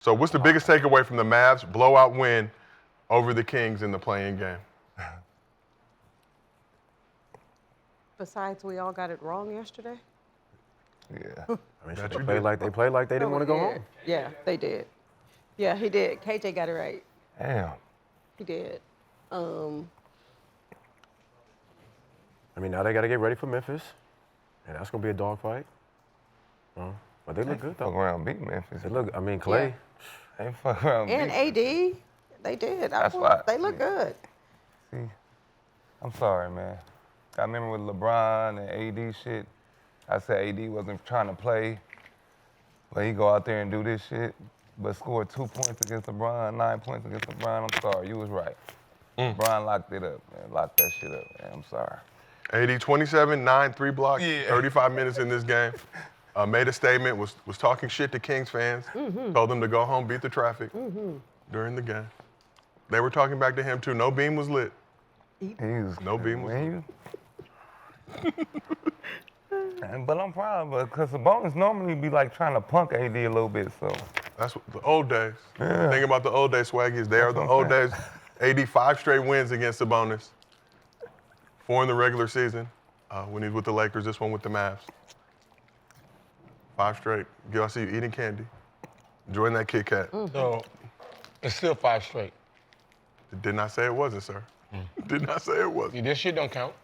So what's the biggest takeaway from the Mavs blowout win over the Kings in the play-in game? Besides, we all got it wrong yesterday. Yeah. I mean, they played like they didn't want to go home. Yeah, they did. Yeah, he did. KJ got it right. Damn. He did. I mean, now they got to get ready for Memphis, and that's gonna be a dogfight. But they look good though. Fuck around, beat Memphis. They look. I mean, Klay. They fuck around, And AD, they did. That's why. They look good. See, I'm sorry, man. I remember with LeBron and AD shit, I said AD wasn't trying to play, but he go out there and do this shit, but score 2 points against LeBron, 9 points against LeBron. I'm sorry, you was right. LeBron locked it up, man. Locked that shit up, man. I'm sorry. AD 27, 9, 3 blocks, 35 minutes in this game. Made a statement, was talking shit to Kings fans, told them to go home, beat the traffic during the game. They were talking back to him too. No beam was lit. No beam was lit. But I'm proud, because Sabonis normally be like trying to punk AD a little bit, so. That's what, the old days. Yeah. Think about the old days, Swaggies. They are the old days. AD 5 straight wins against Sabonis. 4 in the regular season when he's with the Lakers, this one with the Mavs. 5 straight. Gil, I see you eating candy. Enjoying that Kit Kat. So it's still 5 straight. Did not say it wasn't, sir. Did not say it wasn't. This shit don't count.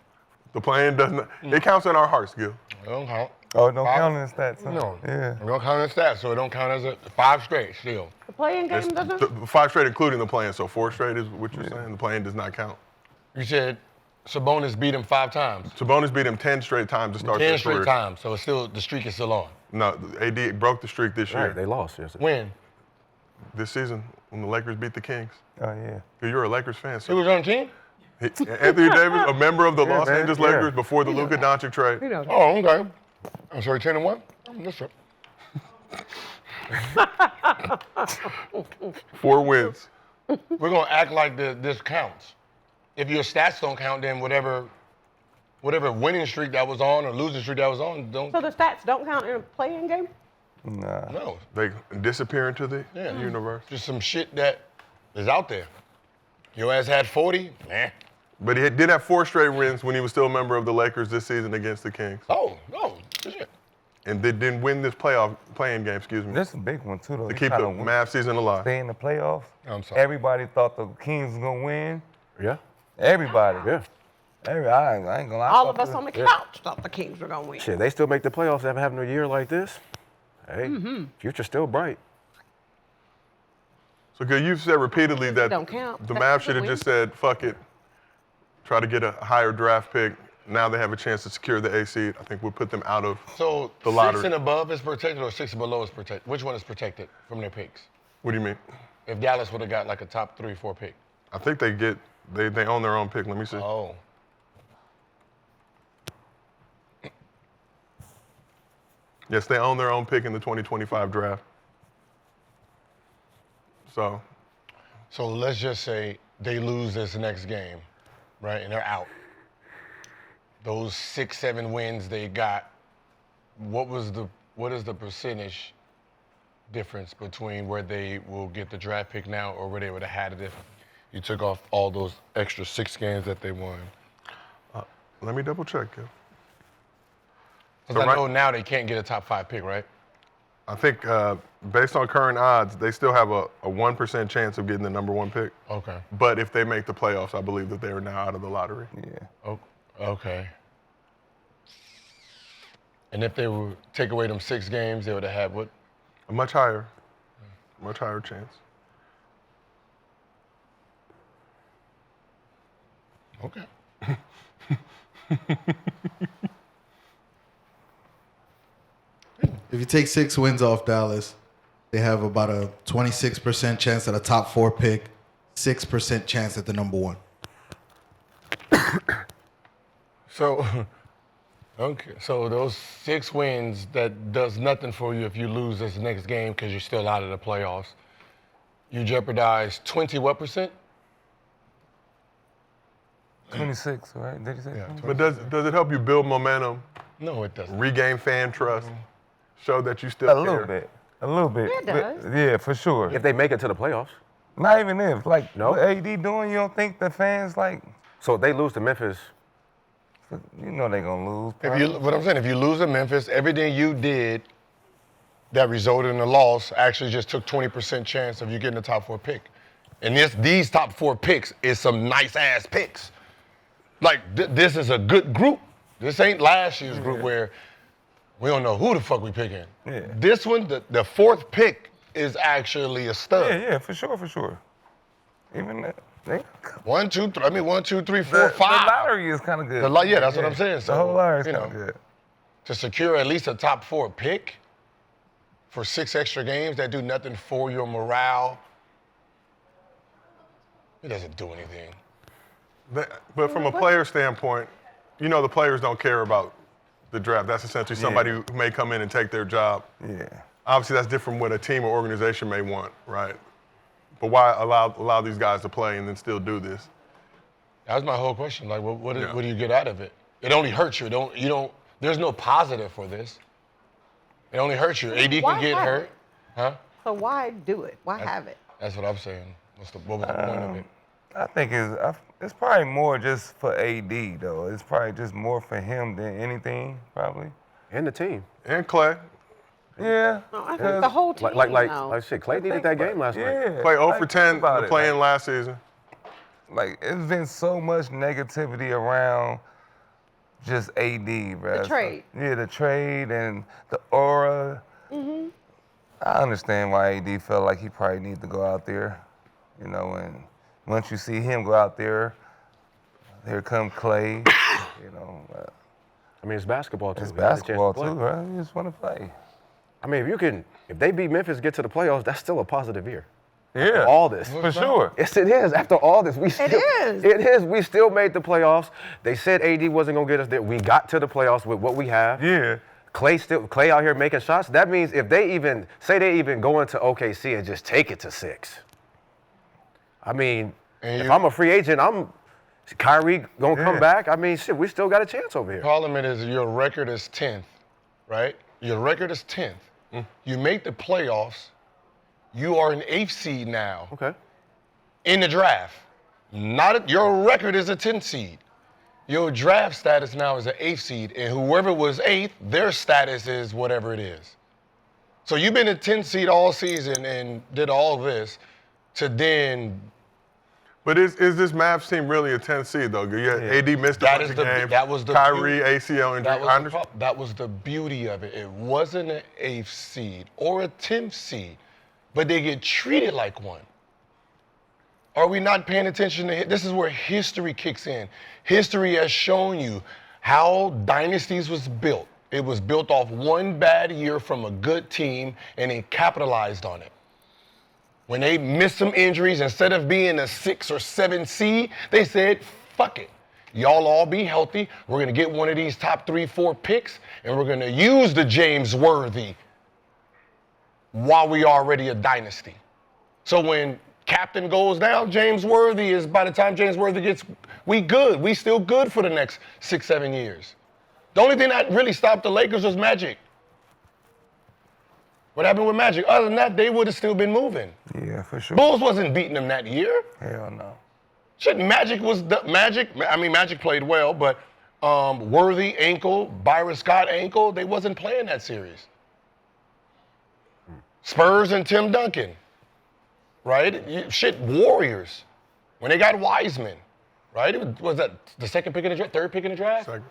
The plan does not. It counts in our hearts, Gil. It don't count. Oh, it don't count in the stats, huh? No. Yeah. It don't count as stats, so it don't count as a 5 straight still. The playing game doesn't? 5 straight including the plan, so 4 straight is what you're saying. The plan does not count. You said Sabonis beat him 5 times. Sabonis beat him 10 straight times to start 10 their career. straight times, so it's still, the streak is still on. No, AD broke the streak this year. Right, they lost yesterday. When? This season, when the Lakers beat the Kings. Oh, yeah. You're a Lakers fan, He so. was on the team? Anthony Davis, a member of the Los man, Angeles yeah. Lakers before the Luka Doncic trade. Oh, okay. I'm sorry, 10-1? That's it. 4 wins. We're gonna act like this counts. If your stats don't count, then whatever winning streak that was on or losing streak that was on, don't. So the stats don't count in a playing game? Nah. No, They disappear into the universe. just some shit that is out there. Your ass had 40, But he did have 4 straight wins when he was still a member of the Lakers this season against the Kings. Oh, no, shit. And they didn't win this playing game, excuse me, This is a big one, too, though. to He keep the tryna Mavs season alive. stay in the playoffs. I'm sorry. Everybody thought the Kings was going to win. Yeah. Everybody. Yeah. I ain't gonna lie. All of us on the couch thought the Kings were going to win. Shit, they still make the playoffs after having a year like this. Hey, future's still bright. So, Gil, you've said repeatedly that don't count. the That's Mavs a should have win. just said, fuck it, try to get a higher draft pick. Now they have a chance to secure the A seed. I think we'll put them out of So the 6 lottery. and above is protected or 6 and below is protected? Which one is protected from their picks? What do you mean? If Dallas would have got like a top 3, 4 pick. I think they own their own pick. Let me see. Oh. Yes, they own their own pick in the 2025 draft. So, So let's just say they lose this next game, right? And they're out. Those 6, 7 wins they got, what is the percentage difference between where they will get the draft pick now or where they would have had it if you took off all those extra 6 games that they won? let me double check, Gil. Because So I know now they can't get a top 5 pick, right? I think based on current odds, they still have a 1% chance of getting the number 1 pick. Okay. But if they make the playoffs, I believe that they are now out of the lottery. Yeah. Oh, okay. And if they would take away them 6 games, they would have had what? A much higher chance. Okay. If you take 6 wins off Dallas, they have about a 26% chance at a top 4 pick, 6% chance at the number 1. So, okay. So those 6 wins, that does nothing for you if you lose this next game because you're still out of the playoffs. You jeopardize 20 what percent? 26, right? Did you say? Yeah, 26? But does it help you build momentum, No, it doesn't. regain fan trust, show that you still A care? little bit. A little bit. Yeah, it does. Yeah, for sure. If they make it to the playoffs. Not even if. Like, No? what AD doing, you don't think the fans, like, So if they lose to Memphis, you know they going to lose. What I'm saying, if you lose to Memphis, everything you did that resulted in a loss actually just took 20% chance of you getting the top 4 pick. And these top 4 picks is some nice ass picks. Like this is a good group. This ain't last year's group where we don't know who the fuck we picking. Yeah. This one, the 4th pick is actually a stud. Yeah, for sure. Even that. 1, 2, 3. I mean 1, 2, 3, 4, The 5. lottery is kind of good. Yeah, that's what I'm saying. So, the whole lottery is you kind of know, good. To secure at least a top 4 pick for 6 extra games that do nothing for your morale, it doesn't do anything. But from a player standpoint, you know the players don't care about the draft. That's essentially somebody who may come in and take their job. Yeah. Obviously, that's different from what a team or organization may want, right? But why allow these guys to play and then still do this? That was my whole question. Like, what do you get out of it? It only hurts you. There's no positive for this. It only hurts you. AD Why can get have hurt. it? Huh? So why do it? Why have it? That's what I'm saying. What was the point of it? I think it's probably more just for AD, though. It's probably just more for him than anything, probably. and the team. And Clay. Yeah. No, I think the whole team. Like shit, Clay needed that game last night. Yeah. Clay 0 for Like, 10 think about it, playing last season. Like, it's been so much negativity around just AD, bro. The trade. Yeah, the trade and the aura. Mm-hmm. I understand why AD felt like he probably needs to go out there, you know, and once you see him go out there, here come Clay, you know. I mean, it's basketball too. It's You have the chance to basketball play. too, bro. You just want to play. I mean, if they beat Memphis, get to the playoffs, that's still a positive year. Yeah. All this. For sure. Yes, it is. After all this, we still. is. It is. We still made the playoffs. They said AD wasn't gonna get us there. We got to the playoffs with what we have. Yeah. Clay out here making shots. That means if they even go into OKC and just take it to 6. I mean, if I'm a free agent, Kyrie gonna come back. I mean, shit, we still got a chance over here. Problem is your record is 10th, right? Your record is 10th. You make the playoffs. You are an 8th seed now Okay. in the draft. Your record is a 10th seed. Your draft status now is an 8th seed, and whoever was 8th, their status is whatever it is. So you've been a 10th seed all season and did all this to then. But is this Mavs team really a 10th seed, though? You had AD missed a That bunch is of the- games. that was the Kyrie, beauty. ACL injury. That was the beauty of it. It wasn't an 8th seed or a 10th seed, but they get treated like one. Are we not paying attention to this? Is where history kicks in. History has shown you how dynasties was built. It was built off one bad year from a good team, and they capitalized on it. When they missed some injuries, instead of being a 6 or 7 seed, they said, fuck it. Y'all all be healthy. We're going to get one of these top 3, 4 picks, and we're going to use the James Worthy while we already a dynasty. So when captain goes down, James Worthy is, by the time James Worthy gets, we good. We still good for the next 6, 7 years. The only thing that really stopped the Lakers was Magic. What happened with Magic? Other than that, they would have still been moving. Yeah, for sure. Bulls wasn't beating them that year. Hell no. Shit, Magic played well, but Worthy ankle, Byron Scott ankle, they wasn't playing that series. Spurs and Tim Duncan, right? Warriors, when they got Wiseman, right? Was that the second pick in the draft, third pick in the draft? Second.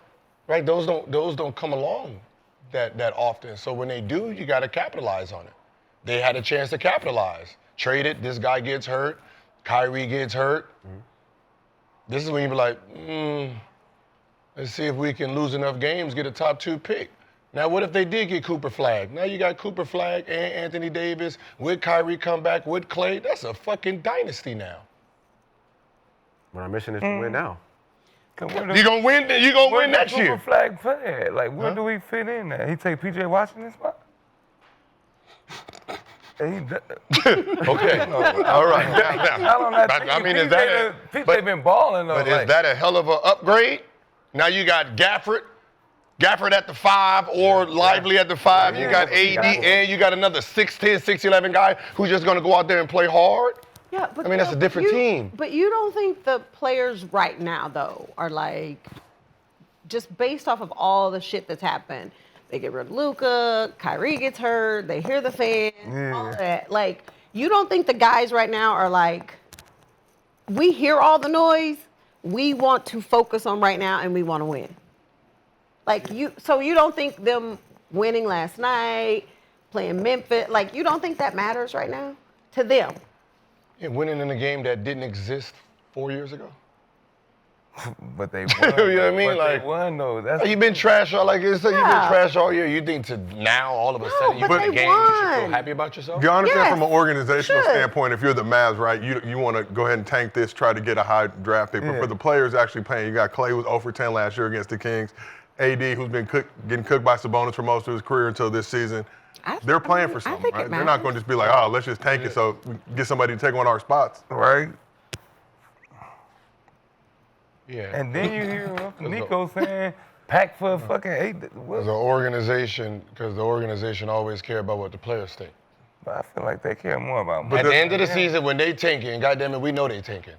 Right, those don't come along that often. So when they do, you got to capitalize on it. They had a chance to capitalize. Trade it, this guy gets hurt, Kyrie gets hurt. This is when you be like, let's see if we can lose enough games, get a top 2 pick. Now, what if they did get Cooper Flag? Now you got Cooper Flag and Anthony Davis, with Kyrie come back, with Clay. That's a fucking dynasty now. But our mission is to win now. You gonna win next year. Flag play. Like, where do we fit in there? He take PJ Washington's spot? Okay, all right. I mean, is that PJ been balling though. But is that a hell of an upgrade? Now you got Gafford, Gafford at the 5 or Lively at the 5. You got AD and you got another 6'10", 6'11" guy who's just going to go out there and play hard. Yeah, but I mean, that's a different team. But you don't think the players right now, though, are like, just based off of all the shit that's happened, they get rid of Luka, Kyrie gets hurt, they hear the fans, all of that. Like, you don't think the guys right now are like, we hear all the noise, we want to focus on right now and we want to win. Like, so you don't think them winning last night, playing Memphis, like, you don't think that matters right now to them? Yeah, winning in a game that didn't exist 4 years ago. But they won. You know what I mean? But Like, they won, though. you've been trash all like you said. You've been trash all year. You think to now all of a sudden you but win a they game, you should feel won. happy about yourself? You understand Yes, from an organizational should. standpoint, if you're the Mavs, right, you want to go ahead and tank this, try to get a high draft pick. But for the players actually playing, you got Klay, who was 0 for 10 last year against the Kings. AD, who's been getting cooked by Sabonis for most of his career until this season. They're playing for something, think it right? They're not going to just be like, oh, let's just tank it so we get somebody to take one of our spots. Right? Yeah. And then you hear Nico saying, pack for a fucking 8. Because the organization always care about what the players think. But I feel like they care more about At money. the end of the season, when they tanking, goddamn it, we know they tanking.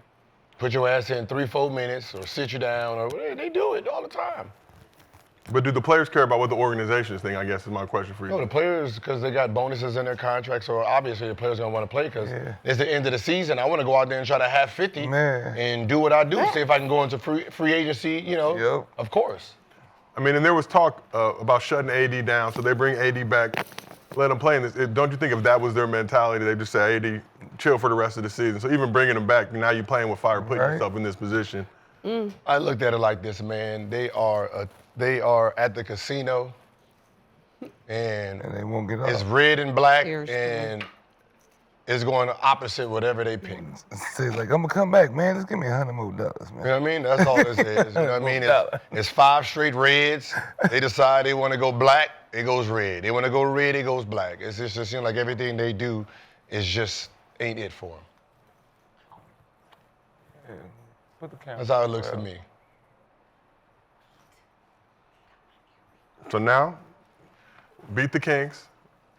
Put your ass in 3-4 minutes or sit you down or whatever. They do it all the time. But do the players care about what the organizations think, I guess is my question for you. No, the players, because they got bonuses in their contracts, so obviously the players going to want to play because it's the end of the season. I want to go out there and try to have 50 and do what I do, see if I can go into free agency, of course. I mean, and there was talk about shutting AD down, so they bring AD back, let him play in this. Don't you think if that was their mentality, they just say, AD, chill for the rest of the season. So even bringing him back, now you're playing with fire, putting yourself in this position. I looked at it like this, man. They are at the casino, and they won't get it's off. red and black, Cheers. and it's going opposite whatever they pick. Say like, I'm gonna come back, man. Just give me $100 more, man. You know what I mean? That's all this is. You know what I mean? It's 5 straight reds. They decide they want to go black, it goes red. They want to go red, it goes black. It just seems like everything they do is just ain't it for them. Put the camera. That's how it looks to me. So now, beat the Kings.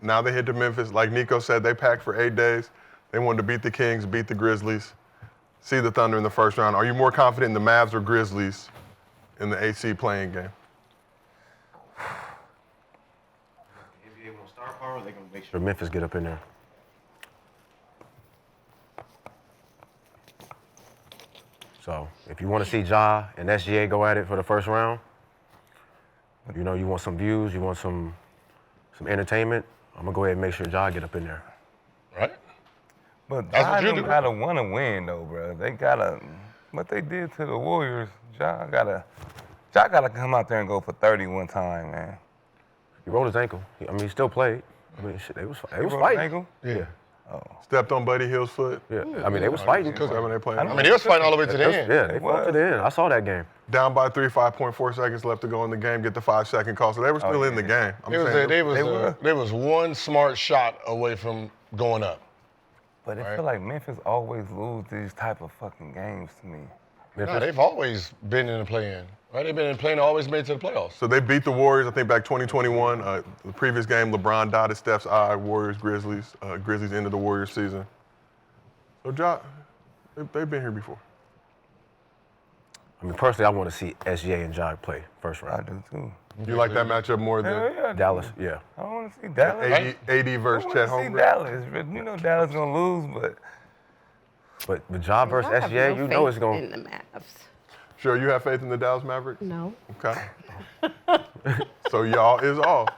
Now they head to Memphis. Like Nico said, they packed for 8 days. They wanted to beat the Kings, beat the Grizzlies, see the Thunder in the first round. Are you more confident in the Mavs or Grizzlies in the AC playing game? NBA gonna star power, they're gonna make sure Memphis get up in there. So if you want to see Ja and SGA go at it for the first round, you want some views, you want some entertainment, I'm gonna go ahead and make sure Ja get up in there. Right? But That's what Ja you them do. gotta want to win, though, bro. They gotta, what they did to the Warriors, Ja gotta come out there and go for 30 one time, man. He rolled his ankle. He still played. I mean, shit, they was Rolled his fighting. ankle? Yeah. Stepped on Buddy Hill's foot. Yeah. I mean, they was fighting. When they played. I mean, they was fighting all the way to the end. Yeah, they fought to the end. I saw that game. Down by 3, 5.4 seconds left to go in the game, get the 5-second call. So they were still in the game. I'm saying They was one smart shot away from going up. But I feel like Memphis always lose these type of fucking games to me. No, they've always been in the play-in. Right? They've been in the play-in, always made it to the playoffs. So they beat the Warriors, I think, back 2021. The previous game, LeBron dotted Steph's eye. Warriors, Grizzlies. Grizzlies ended the Warriors season. So, Ja, they've been here before. I mean, personally, I want to see SGA and Ja play first I round. do too. You like that matchup more Hell than yeah, I do. Dallas, yeah. I want to see Dallas. AD versus I Chet want to see Holmgren? Dallas. You know Dallas gonna lose, but But Ja versus I have SGA, no you know faith it's going in the Mavs. Sure, you have faith in the Dallas Mavericks? No. Okay. So y'all is all.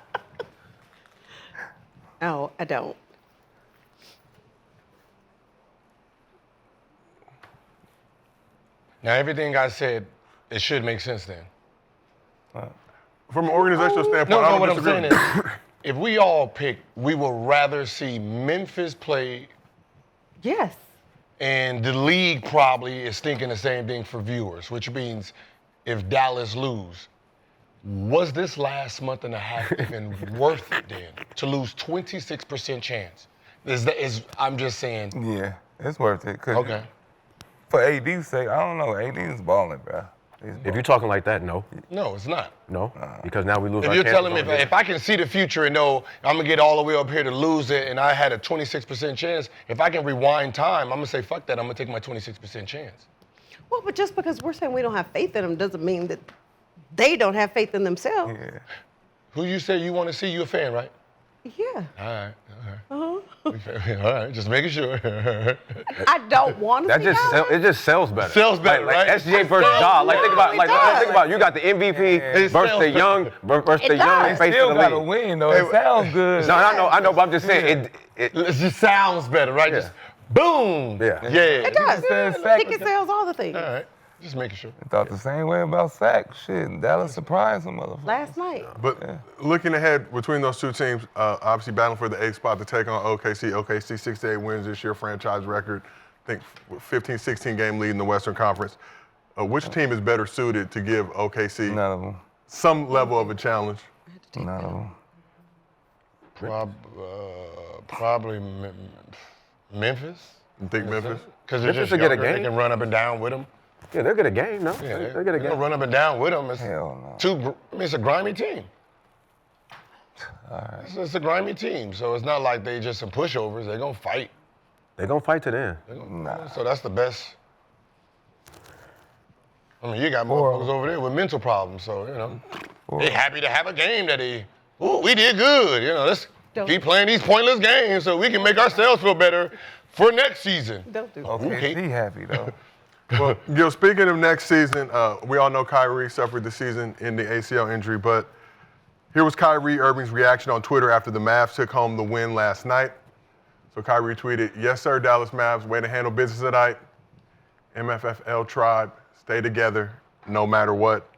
No, I don't. Now, everything I said, it should make sense then. From an organizational standpoint, No, I don't what I'm disagree. saying is, if we all pick, we would rather see Memphis play, Yes. and the league probably is thinking the same thing for viewers, which means if Dallas lose, was this last month and a half even worth it then to lose 26% chance? I'm just saying. yeah, it's worth it. 'Cause Okay. For AD's sake, I don't know. AD is balling, bro. If you're talking like that, no. No, it's not. No, because now we lose If our you're chances telling me on it. if I can see the future and know I'm gonna get all the way up here to lose it, and I had a 26% chance, if I can rewind time, I'm gonna say fuck that. I'm gonna take my 26% chance. Well, but just because we're saying we don't have faith in them doesn't mean that they don't have faith in themselves. Yeah. Who you say you want to see? You a fan, right? Yeah. All right. All right. Just making sure. I don't want to That see just Dallas. it just sells better. Sells better, like, right? SGA versus Ja. Like think about you got the MVP It versus sells the young versus the It young does. face Still of the gotta league. win though. It sounds good. No, I know, but I'm just saying it It just sounds better, right? Yeah. Just boom. Yeah. Yeah. It does. said sack- Ticket sales, all the things. All right. Just making sure. I thought the same way about Sack. Shit, Dallas surprised some motherfuckers. Last night. But looking ahead between those two teams, obviously battling for the 8th spot to take on OKC. OKC 68 wins this year, franchise record. I think 15, 16 game lead in the Western Conference. Which team is better suited to give OKC None of them. some level of a challenge? None of them. Probably Memphis. You think Memphis? Because they're Memphis just will get a younger. They game. can run up and down with them. Yeah, they'll get a game, no? Yeah, They'll get a they're game. run up and down with them. It's Hell no. it's a grimy team. It's a grimy team, so it's not like they just some pushovers. They're gonna fight. They're gonna fight to the end. So that's the best. I mean, you got motherfuckers over there with mental problems, so they happy to have a game that we did good. Let's keep playing these pointless games so we can make ourselves feel better for next season. Don't do that. Okay, he happy though. Well, Gil, speaking of next season, we all know Kyrie suffered the season-ending ACL injury, but here was Kyrie Irving's reaction on Twitter after the Mavs took home the win last night. So Kyrie tweeted, "Yes, sir, Dallas Mavs, way to handle business tonight. MFFL tribe, stay together no matter what."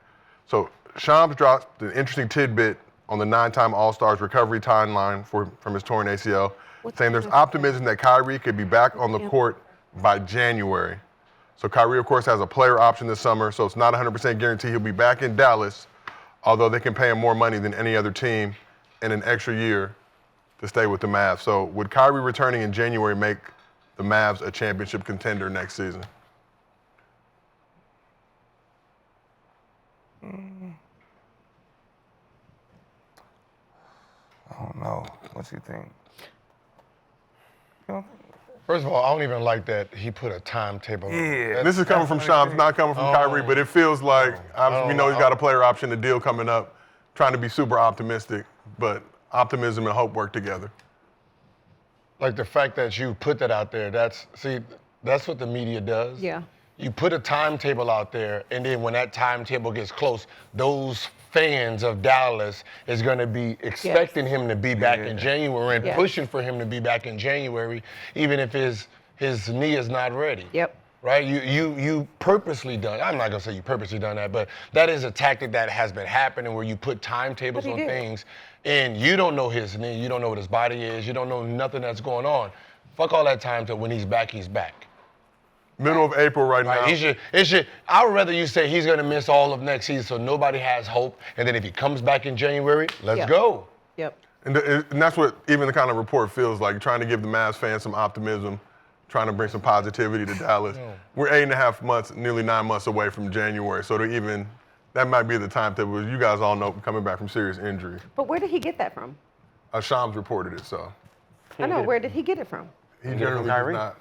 So Shams dropped an interesting tidbit on the 9-time All-Stars recovery timeline from his torn ACL, saying there's optimism that Kyrie could be back on the court by January. So Kyrie, of course, has a player option this summer, so it's not 100% guaranteed he'll be back in Dallas, although they can pay him more money than any other team and an extra year to stay with the Mavs. So would Kyrie returning in January make the Mavs a championship contender next season? I don't know. What you think? First of all, I don't even like that he put a timetable on it. Yeah. This is coming from Shams, not coming from Kyrie, but it feels like, obviously we know he's got a player option, the deal coming up, trying to be super optimistic, but optimism and hope work together. Like the fact that you put that out there, that's what the media does. Yeah. You put a timetable out there, and then when that timetable gets close, those fans of Dallas is going to be expecting him to be back in January and pushing for him to be back in January, even if his knee is not ready. Yep. Right? You purposely done. I'm not gonna say you purposely done that, but that is a tactic that has been happening where you put timetables on things, and you don't know his knee, you don't know what his body is, you don't know nothing that's going on. Fuck all that time till when he's back, he's back. Middle of April right now. I would rather you say he's gonna miss all of next season so nobody has hope, and then if he comes back in January, let's go. Yep. And that's what even the kind of report feels like, trying to give the Mavs fans some optimism, trying to bring some positivity to Dallas. We're 8.5 months, nearly 9 months away from January, so that might be the timetable. You guys all know coming back from serious injury. But where did he get that from? Shams reported it, so. I know. Where did he get it from? He generally does not.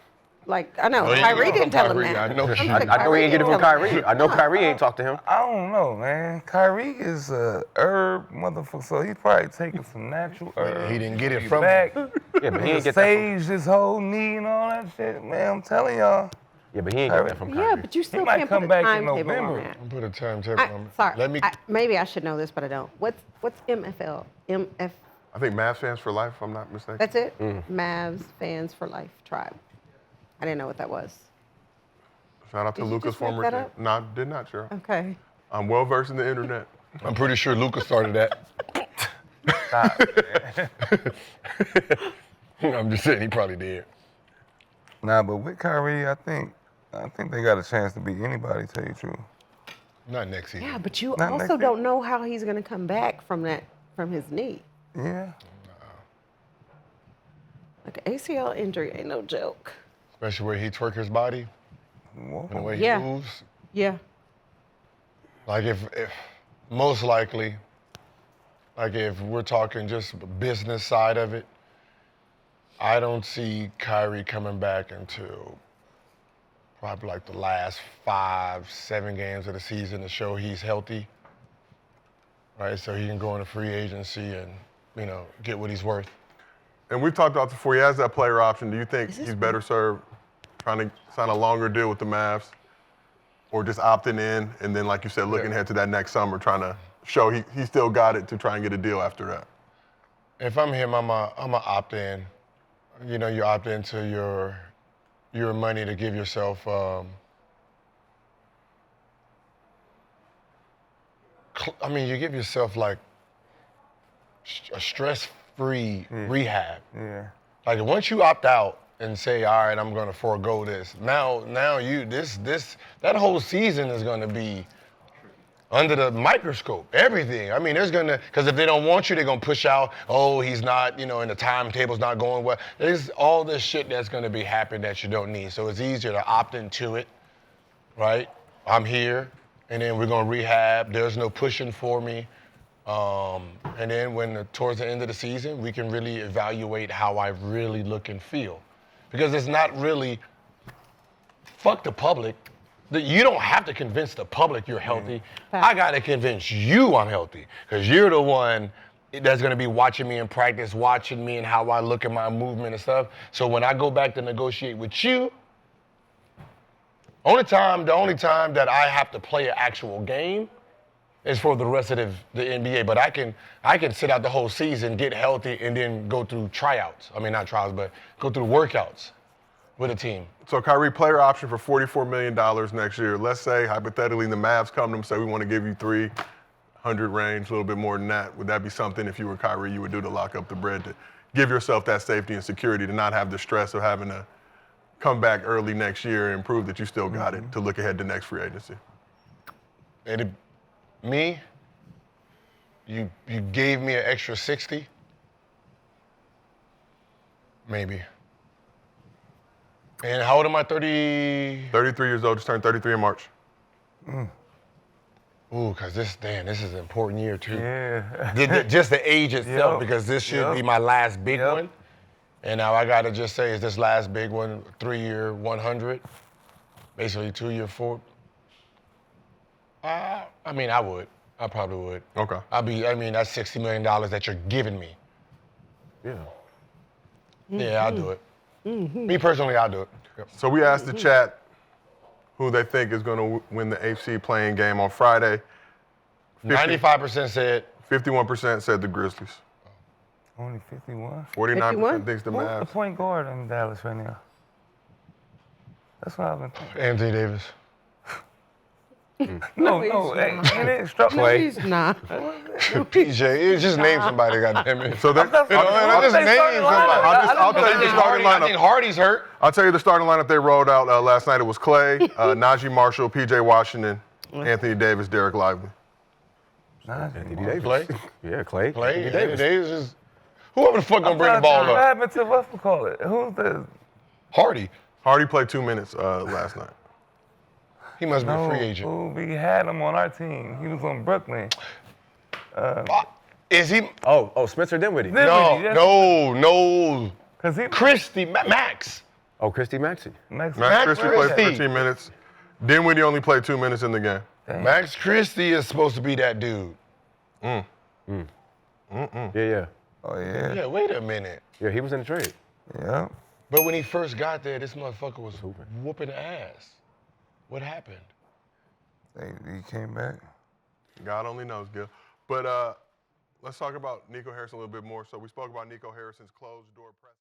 Like, I know. Oh, yeah, Kyrie didn't tell him Kyrie, that. I know. I know he ain't get it from Kyrie. I know Kyrie ain't talked to him. I don't know, man. Kyrie is a herb motherfucker, so he's probably taking some natural herbs. He didn't get it He from back. Yeah, but he ain't get that. Sage his whole knee and all that shit, man. I'm telling y'all. Yeah, but he ain't get that from Kyrie. Yeah, but you still might can't come put a back in timetable on November. that. Put a timetable on it. Sorry. Maybe I should know this, but I don't. What's MFL? MF? I think Mavs fans for life, if I'm not mistaken. That's it? Mavs fans for life tribe. I didn't know what that was. Shout out to Did you Luka's just make former that team. up? No, I did not, Cheryl. Okay. I'm well versed in the internet. I'm pretty sure Luka started that. I'm just saying he probably did. Nah, but with Kyrie, I think they got a chance to beat anybody, tell you the truth. Not next season. Yeah, but you Not also next don't know how he's going to come back from his knee. Yeah. Like an ACL injury ain't no joke. Especially where he twerk his body and the way he Yeah. moves. Yeah. Like if most likely, like if we're talking just the business side of it, I don't see Kyrie coming back until probably like the last 5-7 games of the season to show he's healthy, right? So he can go into free agency and, get what he's worth. And we've talked about this before. He has that player option. Do you think he's better served trying to sign a longer deal with the Mavs, or just opting in and then, like you said, looking ahead to that next summer, trying to show he still got it to try and get a deal after that? If I'm him, I'm a opt in. You opt into your money to give yourself you give yourself like a stress-free rehab. Yeah. Like once you opt out and say, all right, I'm gonna forego this. Now that whole season is gonna be under the microscope, everything. Because if they don't want you, they're gonna push out, he's not, and the timetable's not going well. There's all this shit that's gonna be happening that you don't need. So it's easier to opt into it, right? I'm here, and then we're gonna rehab. There's no pushing for me. And then towards the end of the season, we can really evaluate how I really look and feel. Because it's not really, fuck the public. You don't have to convince the public you're healthy. I got to convince you I'm healthy, because you're the one that's going to be watching me in practice, watching me and how I look at my movement and stuff. So when I go back to negotiate with you, the only time that I have to play an actual game is for the rest of the NBA. But I can sit out the whole season, get healthy, and then go through tryouts. Not trials, but go through workouts with a team. So Kyrie, player option for $44 million next year. Let's say, hypothetically, the Mavs come to him and say, we want to give you 300 range, a little bit more than that. Would that be something, if you were Kyrie, you would do to lock up the bread, to give yourself that safety and security, to not have the stress of having to come back early next year and prove that you still got it, to look ahead to next free agency? You gave me an extra 60? Maybe. And how old am I, 30? 33 years old, just turned 33 in March. Ooh, because this is an important year, too. Yeah. Just the age itself, Yep. because this should Yep. be my last big Yep. one. And now I got to just say, is this last big one 3-year 100? Basically 2-year 4? I would. I probably would. Okay. That's $60 million that you're giving me. Yeah. Yeah, I'll do it. Me personally, I'll do it. Yep. So we asked the chat who they think is going to win the AFC playing game on Friday. 95% said 51% said the Grizzlies. Only 51? 49% thinks the Who's the Mavs. point guard in Dallas right now? That's what I've been thinking. Anthony Davis. No, he's ain't it struck No, me? he's not. PJ, just name somebody, goddammit. So Just I'll name somebody. tell you the starting I think lineup. Hardy's hurt. I'll tell you the starting lineup they rolled out last night. It was Klay, Najee Marshall, PJ Washington, Anthony Davis, Derek Lively. Anthony Davis. Clay? Yeah, Clay. Anthony Davis. Davis is... Whoever the fuck gonna bring the ball What up? happened to what's-it-call-it? Who's the... Hardy. Hardy played 2 minutes last night. He must be a No, free agent. we had him on our team. He was on Brooklyn. Is he... Oh, Spencer Dinwiddie. No. Because he... Christie, Max. Oh, Christy Maxey. Max Max Christie played Christie. 13 minutes. Dinwiddie only played 2 minutes in the game. Max Christie is supposed to be that dude. Yeah. Oh, yeah. Yeah, wait a minute. Yeah, he was in the trade. Yeah. But when he first got there, this motherfucker was whooping ass. What happened? He came back. God only knows, Gil. But let's talk about Nico Harrison a little bit more. So we spoke about Nico Harrison's closed door press.